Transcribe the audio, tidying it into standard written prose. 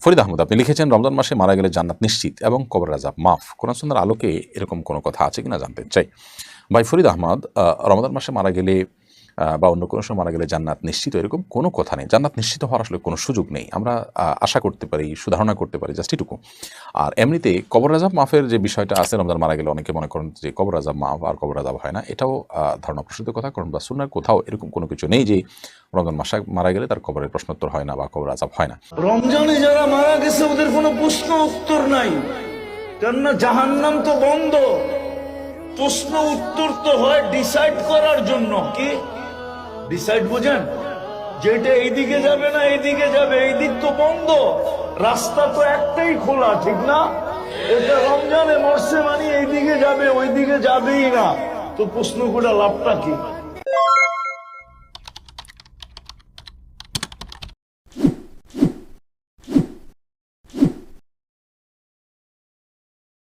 ফরিদ আহমদ আপনি লিখেছেন, রমজান মাসে মারা গেলে জান্নাত নিশ্চিত এবং কবরের আযাব মাফ। কোরআন সুন্নাহর আলোকে এরকম কোনো কথা আছে কিনা জানতে চাই। ভাই ফরিদ আহমদ, রমজান মাসে মারা গেলে বা অন্য কোনো সময় মারা গেলে জান্নাত নিশ্চিত এরকম কোনো কথা নেই। জান্নাত নিশ্চিত হওয়ার আসলে কোনো সুযোগ নেই। আমরা আশা করতে পারি, সুধারণা করতে পারি, জাস্ট এটুকু। আর এমনিতে কবর আযাব মাফের যে বিষয়টা আছে, রমজান মারা গেলে অনেকে মনে করেন যে কবর আযাব মাফ আর কবর আযাব হয় না, এটাও ধারণা প্রসূত কথা। কারণ বা সুন্নাহর কোথাও এরকম কোনো কিছু নেই যে রমজান মাসে মারা গেলে তার কবরের প্রশ্নোত্তর হয় না বা কবর আযাব হয় না। রমজানে যারা মারা গেছে ওদের কোনো প্রশ্ন উত্তর নাই, কেননা জাহান্নাম তো বন্ধ। প্রশ্ন উত্তর তো হয় ডিসাইড করার জন্য। কি ডিসাইড বুঝেন? যেটা এইদিকে যাবে না এইদিকে যাবে, এই দিক তো বন্ধ, রাস্তা তো একটাই খোলা, ঠিক না? এটা রমজানে মরছে মানে এইদিকে যাবে ওইদিকে যাবেই না, তো প্রশ্ন করে লাভটা কি?